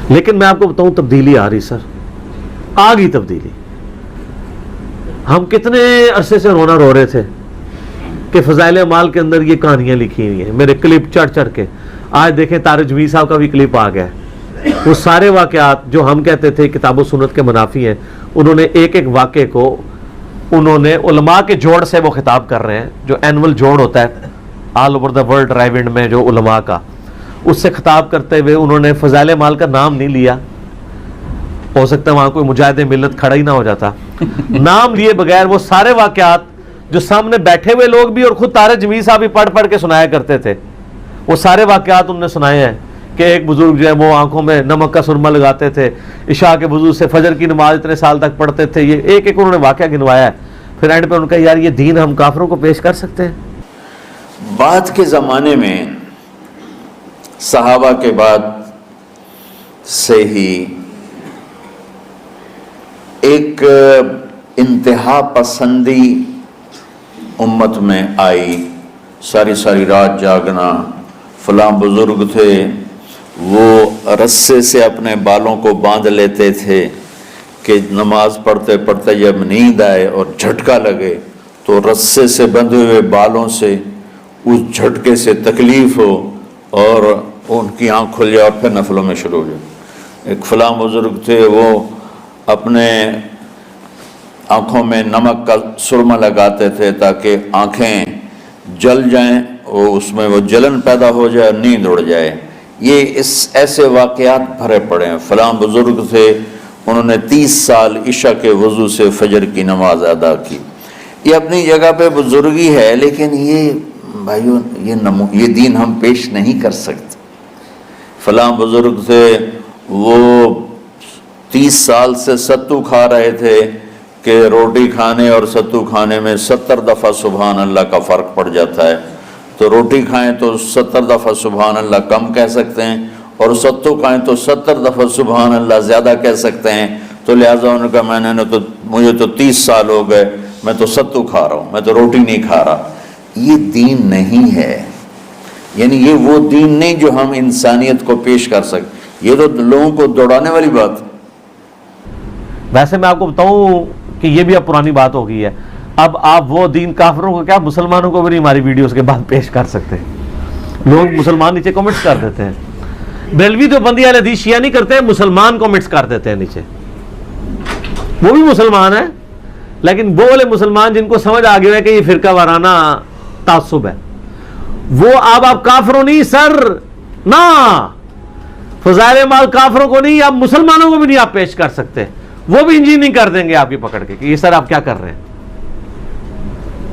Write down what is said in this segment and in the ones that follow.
لیکن میں آپ کو بتاؤں تبدیلی آ رہی سر، آ گئی تبدیلی. ہم کتنے عرصے سے رونا رو رہے تھے کہ فضائل اعمال کے اندر یہ کہانیاں لکھی ہوئی ہیں، میرے کلپ چڑھ چڑھ کے. آج دیکھیں طارق جمیل صاحب کا بھی کلپ آ گیا ہے. وہ سارے واقعات جو ہم کہتے تھے کتاب و سنت کے منافی ہیں، انہوں نے ایک ایک واقعے کو انہوں نے علماء کے جوڑ سے وہ خطاب کر رہے ہیں، جو اینول جوڑ ہوتا ہے all over the world Raiwind میں جو علماء کا، اس سے خطاب کرتے ہوئے انہوں نے فضائل اعمال کا نام نہیں لیا. ہو سکتا ہے وہاں کوئی مجاہد ملت کھڑا ہی نہ ہو جاتا. نام لیے بغیر وہ سارے واقعات جو سامنے بیٹھے ہوئے لوگ بھی اور خود طارق جمیل صاحب بھی پڑھ پڑھ کے سنایا کرتے تھے، وہ سارے واقعات انہوں نے سنائے ہیں. کہ ایک بزرگ جو ہے وہ آنکھوں میں نمک کا سرما لگاتے تھے، عشاء کے وضو سے فجر کی نماز اتنے سال تک پڑھتے تھے. یہ ایک ایک انہوں نے واقعہ گنوایا ہے. پھر اینڈ پہ ان کا یار یہ دین ہم کافروں کو پیش کر سکتے ہیں؟ بعد کے زمانے میں صحابہ کے بعد سے ہی ایک انتہا پسندی امت میں آئی. ساری ساری رات جاگنا. فلاں بزرگ تھے وہ رسے سے اپنے بالوں کو باندھ لیتے تھے کہ نماز پڑھتے پڑھتے جب نیند آئے اور جھٹکا لگے تو رسے سے بندھے ہوئے بالوں سے اس جھٹکے سے تکلیف ہو اور ان کی آنکھ کھل جائے اور پھر نفلوں میں شروع ہو جائے. ایک فلاں بزرگ تھے وہ اپنے آنکھوں میں نمک کا سرما لگاتے تھے تاکہ آنکھیں جل جائیں اور اس میں وہ جلن پیدا ہو جائے اور نیند اڑ جائے. یہ ایسے واقعات بھرے پڑے ہیں. فلاں بزرگ تھے انہوں نے 30 سال عشاء کے وضو سے فجر کی نماز ادا کی. یہ اپنی جگہ پہ بزرگی ہے، لیکن یہ بھائیوں یہ دین ہم پیش نہیں کر سکتے. فلاں بزرگ تھے وہ 30 سال سے ستو کھا رہے تھے کہ روٹی کھانے اور ستو کھانے میں 70 دفعہ سبحان اللہ کا فرق پڑ جاتا ہے. تو روٹی کھائیں تو 70 دفعہ سبحان اللہ کم کہہ سکتے ہیں، اور ستو کھائیں تو 70 دفعہ سبحان اللہ زیادہ کہہ سکتے ہیں. تو لہٰذا انہوں نے کہا مجھے تو 30 سال ہو گئے، میں تو ستو کھا رہا ہوں، میں تو روٹی نہیں کھا رہا. یہ دین نہیں ہے. یعنی یہ وہ دین نہیں جو ہم انسانیت کو پیش کر سکتے. یہ تو لوگوں کو دوڑانے والی بات. ویسے میں آپ کو بتاؤں کہ یہ بھی اب پرانی بات ہو گئی ہے. اب آپ وہ دین کافروں کو کیا مسلمانوں کو بھی نہیں ہماری ویڈیوز کے بعد پیش کر سکتے. لوگ مسلمان نیچے کمنٹس کر دیتے ہیں. بریلوی تو بندی اہل حدیث شیعہ نہیں کرتے ہیں، مسلمان کمنٹس کر دیتے ہیں نیچے. وہ بھی مسلمان ہیں لیکن وہ والے مسلمان جن کو سمجھ آ گیا ہے کہ یہ فرقہ وارانہ تعصب ہے، وہ اب آپ کافروں نہیں سر نہ فضائل اعمال کافروں کو نہیں، آپ مسلمانوں کو بھی نہیں آپ پیش کر سکتے. وہ بھی انجینئرنگ کر دیں گے آپ کی پکڑ کے کہ یہ سر آپ کیا کر رہے ہیں،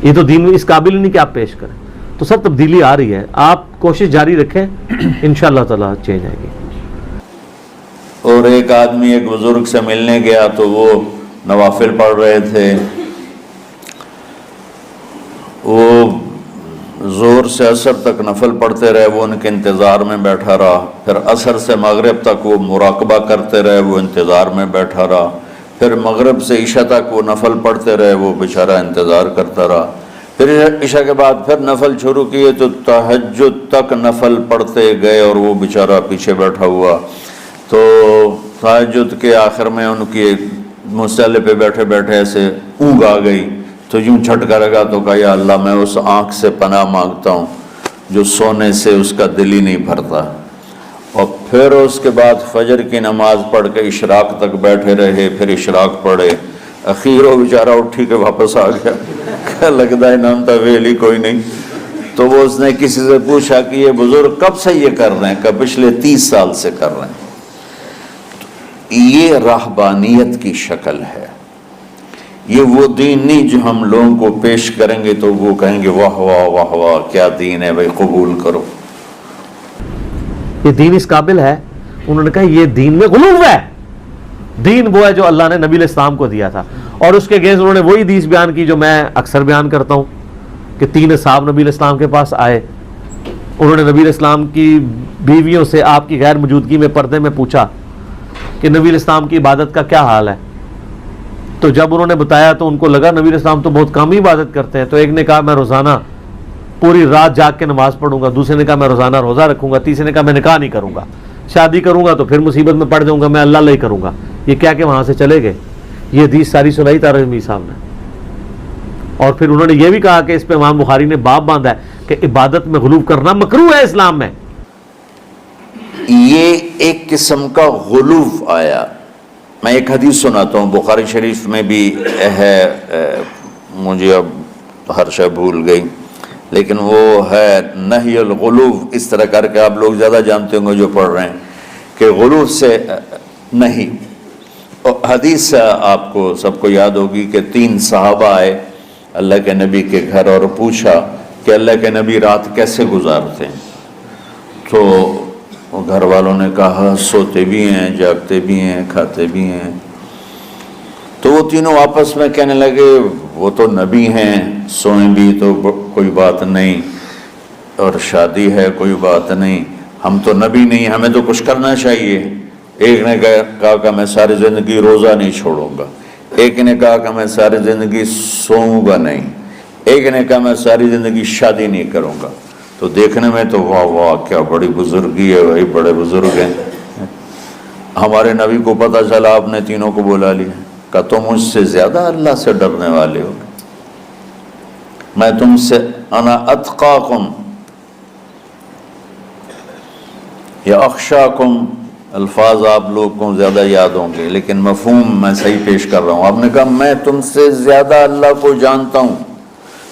یہ تو دین اس قابل نہیں کہ آپ پیش کریں. تو سر تبدیلی آ رہی ہے، آپ کوشش جاری رکھیں، انشاءاللہ تعالی چینج آئے گی. اور ایک آدمی ایک بزرگ سے ملنے گیا تو وہ نوافل پڑھ رہے تھے. وہ زور سے عصر تک نفل پڑھتے رہے، وہ ان کے انتظار میں بیٹھا رہا. پھر عصر سے مغرب تک وہ مراقبہ کرتے رہے، وہ انتظار میں بیٹھا رہا. پھر مغرب سے عشاء تک وہ نفل پڑھتے رہے، وہ بیچارہ انتظار کرتا رہا. پھر عشاء کے بعد پھر نفل شروع کیے تو تہجد تک نفل پڑھتے گئے اور وہ بیچارہ پیچھے بیٹھا ہوا. تو تہجد کے آخر میں ان کی مصلی پہ بیٹھے بیٹھے ایسے اونگ آ گئی تو یوں جھٹکا لگا تو کہا یا اللہ میں اس آنکھ سے پناہ مانگتا ہوں جو سونے سے اس کا دل ہی نہیں بھرتا. اور پھر اس کے بعد فجر کی نماز پڑھ کے اشراق تک بیٹھے رہے. پھر اشراق پڑھے. اخیر وہ بیچارہ اٹھی کے واپس آ گیا. کیا لگتا ہے نام ویلی کوئی نہیں. تو وہ اس نے کسی سے پوچھا کہ یہ بزرگ کب سے یہ کر رہے ہیں؟ کہ پچھلے 30 سال سے کر رہے ہیں. یہ راہبانیت کی شکل ہے. یہ وہ دین نہیں جو ہم لوگوں کو پیش کریں گے تو وہ کہیں گے واہ واہ واہ واہ کیا دین ہے بھائی، قبول کرو. یہ دین اس قابل ہے. انہوں نے کہا یہ دین میں غلو ہے. دین وہ ہے جو اللہ نے نبی علیہ السلام کو دیا تھا. اور اس کے اگینسٹ انہوں نے وہی حدیث بیان کی جو میں اکثر بیان کرتا ہوں کہ 3 اصحاب نبی علیہ السلام کے پاس آئے. انہوں نے نبی علیہ السلام کی بیویوں سے آپ کی غیر موجودگی میں پردے میں پوچھا کہ نبی علیہ السلام کی عبادت کا کیا حال ہے. تو جب انہوں نے بتایا تو ان کو لگا نبی علیہ السلام تو بہت کم ہی عبادت کرتے ہیں. تو ایک نے کہا میں روزانہ پوری رات جاگ کے نماز پڑھوں گا، دوسرے نے کہا میں روزانہ روزہ رکھوں گا، تیسرے نے کہا میں نکاح نہیں کروں گا. شادی کروں گا تو پھر مصیبت میں پڑ جاؤں گا, میں اللہ ہی کروں گا, یہ کہہ کے وہاں سے چلے گئے. یہ حدیث ساری سنائی طارق میر صاحب نے. اور پھر انہوں نے یہ بھی کہا کہ اس پہ امام بخاری نے باب باندھا ہے کہ عبادت میں غلو کرنا مکروہ ہے اسلام میں. یہ ایک قسم کا غلو آیا. میں ایک حدیث سناتا ہوں, بخاری شریف میں بھی ہے, مجھے اب ہر شے بھول گئی, لیکن وہ ہے نہی الغلو, اس طرح کر کے آپ لوگ زیادہ جانتے ہوں گے جو پڑھ رہے ہیں, کہ غلو سے نہیں. حدیث آپ کو سب کو یاد ہوگی کہ 3 صحابہ آئے اللہ کے نبی کے گھر اور پوچھا کہ اللہ کے نبی رات کیسے گزارتے ہیں. تو گھر والوں نے کہا سوتے بھی ہیں, جاگتے بھی ہیں, کھاتے بھی ہیں. تو وہ تینوں آپس میں کہنے لگے وہ تو نبی ہیں, سوئیں بھی تو کوئی بات نہیں, اور شادی ہے کوئی بات نہیں, ہم تو نبی نہیں, ہمیں تو کچھ کرنا چاہیے. ایک نے کہا کہ میں ساری زندگی روزہ نہیں چھوڑوں گا, ایک نے کہا کہ میں ساری زندگی سوؤں گا نہیں, ایک نے کہا میں ساری زندگی شادی نہیں کروں گا. تو دیکھنے میں تو واہ واہ کیا بڑی بزرگی ہے بھائی, بڑے بزرگ ہیں. ہمارے نبی کو پتہ چلا, آپ نے تینوں کو بلا لیا, کہا تم مجھ سے زیادہ اللہ سے ڈرنے والے ہو, میں تم سے انا اتقاکم یا اخشاکم, الفاظ آپ لوگ کو زیادہ یاد ہوں گے لیکن مفہوم میں صحیح پیش کر رہا ہوں. آپ نے کہا میں تم سے زیادہ اللہ کو جانتا ہوں,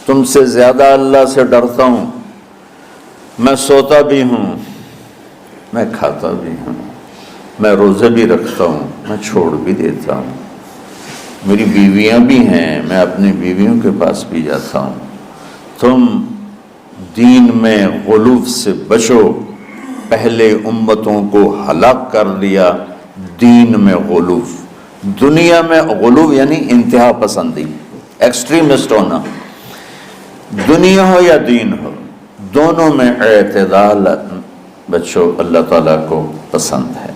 تم سے زیادہ اللہ سے ڈرتا ہوں, میں سوتا بھی ہوں, میں کھاتا بھی ہوں, میں روزے بھی رکھتا ہوں, میں چھوڑ بھی دیتا ہوں, میری بیویاں بھی ہیں, میں اپنی بیویوں کے پاس بھی جاتا ہوں. تم دین میں غلو سے بچو, پہلے امتوں کو ہلاک کر دیا دین میں غلو. دنیا میں غلو یعنی انتہا پسندی, ایکسٹریمسٹ ہونا. دنیا ہو یا دین ہو, دونوں میں اعتدال بچو, اللہ تعالیٰ کو پسند ہے.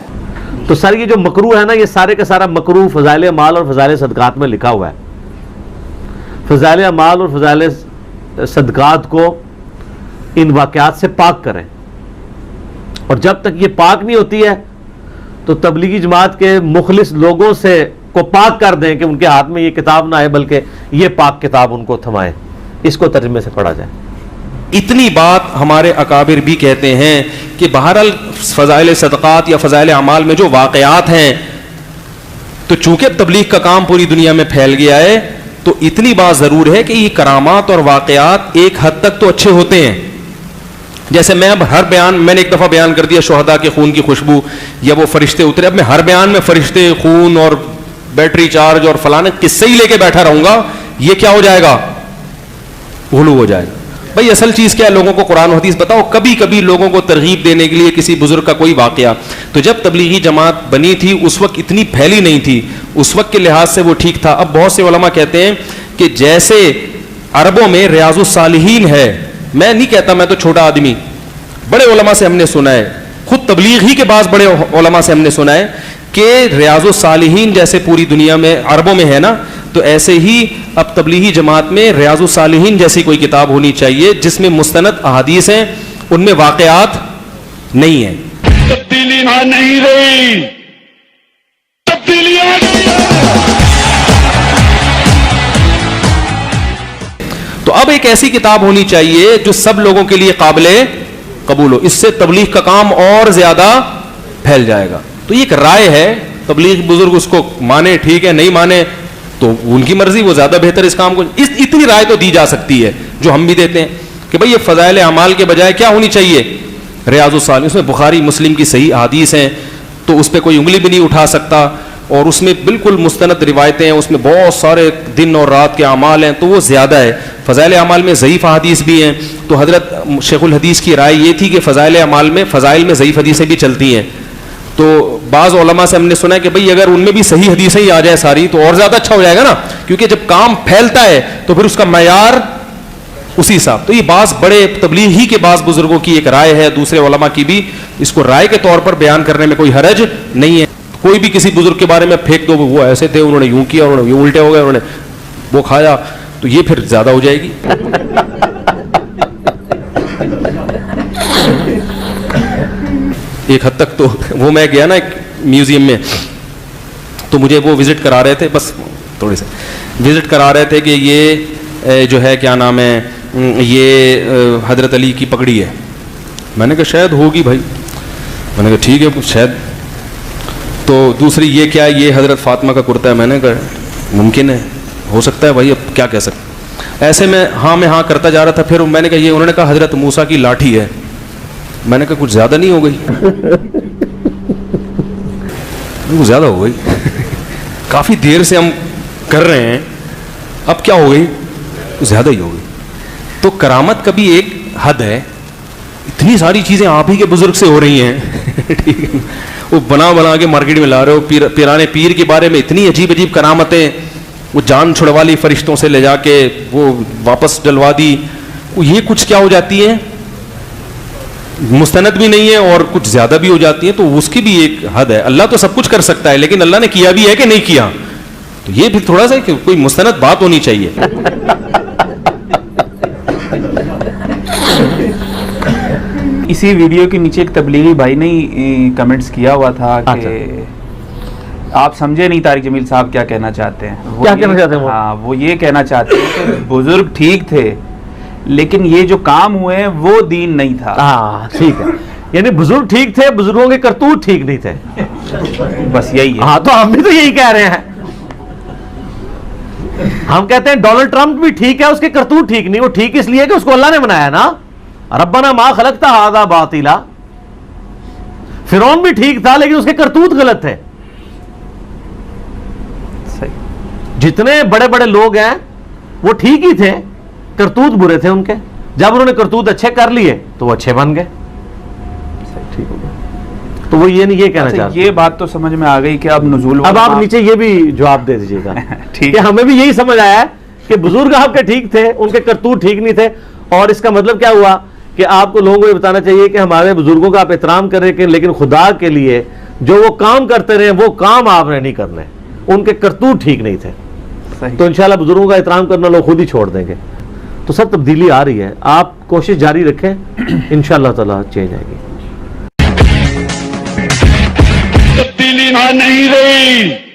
تو سر یہ جو مکروہ ہے نا, یہ سارے کا سارا مکروہ فضائل اعمال اور فضائل صدقات میں لکھا ہوا ہے. فضائل اعمال اور فضائل صدقات کو ان واقعات سے پاک کریں, اور جب تک یہ پاک نہیں ہوتی ہے تو تبلیغی جماعت کے مخلص لوگوں سے کو پاک کر دیں کہ ان کے ہاتھ میں یہ کتاب نہ آئے بلکہ یہ پاک کتاب ان کو تھمائے. اس کو ترجمے سے پڑھا جائے. اتنی بات ہمارے اکابر بھی کہتے ہیں کہ بہرحال فضائل صدقات یا فضائل اعمال میں جو واقعات ہیں, تو چونکہ تبلیغ کا کام پوری دنیا میں پھیل گیا ہے, تو اتنی بات ضرور ہے کہ یہ کرامات اور واقعات ایک حد تک تو اچھے ہوتے ہیں. جیسے میں اب ہر بیان, میں نے ایک دفعہ بیان کر دیا شہداء کے خون کی خوشبو یا وہ فرشتے اترے, اب میں ہر بیان میں فرشتے, خون اور بیٹری چارج اور فلانے قصے ہی لے کے بیٹھا رہوں گا, یہ کیا ہو جائے گا, غلو ہو جائے گا. بھائی اصل چیز کیا ہے, لوگوں کو قرآن و حدیث بتاؤ. کبھی کبھی لوگوں کو ترغیب دینے کے لیے کسی بزرگ کا کوئی واقعہ, تو جب تبلیغی جماعت بنی تھی اس وقت اتنی پھیلی نہیں تھی, اس وقت کے لحاظ سے وہ ٹھیک تھا. اب بہت سے علماء کہتے ہیں کہ جیسے عربوں میں ریاض الصالحین ہے, میں نہیں کہتا میں تو چھوٹا آدمی, بڑے علماء سے ہم نے سنا ہے, خود تبلیغ ہی کے بعض بڑے علماء سے ہم نے سنا ہے کہ ریاض الصالحین جیسے پوری دنیا میں عربوں میں ہے نا, تو ایسے ہی اب تبلیغی جماعت میں ریاض الصالحین جیسی کوئی کتاب ہونی چاہیے جس میں مستند احادیث ہیں, ان میں واقعات نہیں ہیں. تبدیلی نہیں رہی, تبدیلیاں تو اب ایک ایسی کتاب ہونی چاہیے جو سب لوگوں کے لیے قابل قبول ہو, اس سے تبلیغ کا کام اور زیادہ پھیل جائے گا. تو یہ ایک رائے ہے, تبلیغ بزرگ اس کو مانے ٹھیک ہے, نہیں مانے تو ان کی مرضی, وہ زیادہ بہتر اس کام کو. اتنی رائے تو دی جا سکتی ہے جو ہم بھی دیتے ہیں کہ بھئی یہ فضائل اعمال کے بجائے کیا ہونی چاہیے, ریاض الصالحین, اس میں بخاری مسلم کی صحیح احادیث ہیں, تو اس پہ کوئی انگلی بھی نہیں اٹھا سکتا, اور اس میں بالکل مستند روایتیں ہیں, اس میں بہت سارے دن اور رات کے اعمال ہیں, تو وہ زیادہ ہے. فضائل اعمال میں ضعیف احادیث بھی ہیں, تو حضرت شیخ الحدیث کی رائے یہ تھی کہ فضائل اعمال میں فضائل میں ضعیف حدیثیں بھی چلتی ہیں. تو بعض علماء سے ہم نے سنا ہے کہ بھئی اگر ان میں بھی صحیح حدیثیں ہی آ جائے ساری تو اور زیادہ اچھا ہو جائے گا نا, کیونکہ جب کام پھیلتا ہے تو پھر اس کا معیار اسی حساب. تو یہ بعض بڑے تبلیغ ہی کے بعض بزرگوں کی ایک رائے ہے, دوسرے علماء کی بھی, اس کو رائے کے طور پر بیان کرنے میں کوئی حرج نہیں ہے. کوئی بھی کسی بزرگ کے بارے میں پھینک دو, وہ ایسے تھے, انہوں نے یوں کیا, انہوں نے یوں الٹے ہو گئے, انہوں نے وہ کھایا, تو یہ پھر زیادہ ہو جائے گی. ایک حد تک تو وہ میں گیا نا ایک میوزیم میں, تو مجھے وہ وزٹ کرا رہے تھے, بس تھوڑے سے وزٹ کرا رہے تھے کہ یہ جو ہے کیا نام ہے, یہ حضرت علی کی پگڑی ہے. میں نے کہا شاید ہوگی بھائی, میں نے کہا ٹھیک ہے شاید. تو دوسری یہ کیا ہے, یہ حضرت فاطمہ کا کرتا ہے. میں نے کہا ممکن ہے, ہو سکتا ہے بھائی, اب کیا کہہ سکتے. ایسے میں ہاں کرتا جا رہا تھا. پھر میں نے کہا یہ, انہوں نے کہا حضرت موسیٰ کی لاٹھی ہے. میں نے کہا کچھ زیادہ نہیں ہو گئی, کچھ زیادہ ہو گئی, کافی دیر سے ہم کر رہے ہیں, اب کیا ہو گئی, زیادہ ہی ہو گئی. تو کرامت کا بھی ایک حد ہے. اتنی ساری چیزیں آپ ہی کے بزرگ سے ہو رہی ہیں, ٹھیک ہے, وہ بنا کے مارکیٹ میں لا رہے ہو. پیرانے پیر کے بارے میں اتنی عجیب کرامتیں, وہ جان چھڑوا لی فرشتوں سے لے جا کے, وہ واپس ڈلوا دی. یہ کچھ کیا ہو جاتی ہیں, مستند بھی نہیں ہے اور کچھ زیادہ بھی ہو جاتی ہیں. تو اس کی بھی ایک حد ہے. اللہ تو سب کچھ کر سکتا ہے, لیکن اللہ نے کیا بھی ہے کہ نہیں کیا, تو یہ بھی تھوڑا سا کوئی مستند بات ہونی چاہیے. اسی ویڈیو کے نیچے ایک تبلیغی بھائی نے کمنٹس کیا ہوا تھا کہ آپ سمجھے نہیں طارق جمیل صاحب کیا کہنا چاہتے ہیں. کیا کہنا چاہتے ہیں وہ؟ ہاں, وہ یہ کہنا چاہتے ہیں کہ بزرگ ٹھیک تھے, لیکن یہ جو کام ہوئے ہیں وہ دین نہیں تھا. ہاں ٹھیک ہے, یعنی بزرگ ٹھیک تھے, بزرگوں کے کرتوت ٹھیک نہیں تھے. بس یہی ہے. ہاں, تو ہم بھی تو یہی کہہ رہے ہیں. ہم کہتے ہیں ڈونلڈ ٹرمپ بھی ٹھیک ہے, اس کے کرتوت ٹھیک نہیں. وہ ٹھیک اس لیے کہ اس کو اللہ نے بنایا نا, ربنا ما خلقت ھذا باطلا. فرعون بھی ٹھیک تھا, لیکن اس کے کرتوت غلط تھے. جتنے بڑے بڑے لوگ ہیں وہ ٹھیک ہی تھے, کرتوت برے تھے ان کے. جب انہوں نے کرتوت اچھے کر لیے تو وہ اچھے بن گئے. تو وہ یہ نہیں, یہ کہنا چاہتے. یہ بات تو سمجھ میں آ گئی کہ اب نزول, اب آپ نیچے یہ بھی جواب دے دیجیے گا کہ ہمیں بھی یہی سمجھ آیا ہے کہ بزرگ آپ کے ٹھیک تھے, ان کے کرتوت ٹھیک نہیں تھے. اور اس کا مطلب کیا ہوا کہ آپ کو لوگوں کو یہ بتانا چاہیے کہ ہمارے بزرگوں کا آپ احترام کریں, کہ لیکن خدا کے لیے جو وہ کام کرتے رہے وہ کام آپ نے نہیں کرنے, ان کے کرتوت ٹھیک نہیں تھے. تو انشاءاللہ بزرگوں کا احترام کرنا لوگ خود ہی چھوڑ دیں گے. تو سر تبدیلی آ رہی ہے, آپ کوشش جاری رکھیں, انشاءاللہ تعالی چینج آئے گی. تبدیلی نہیں رہی.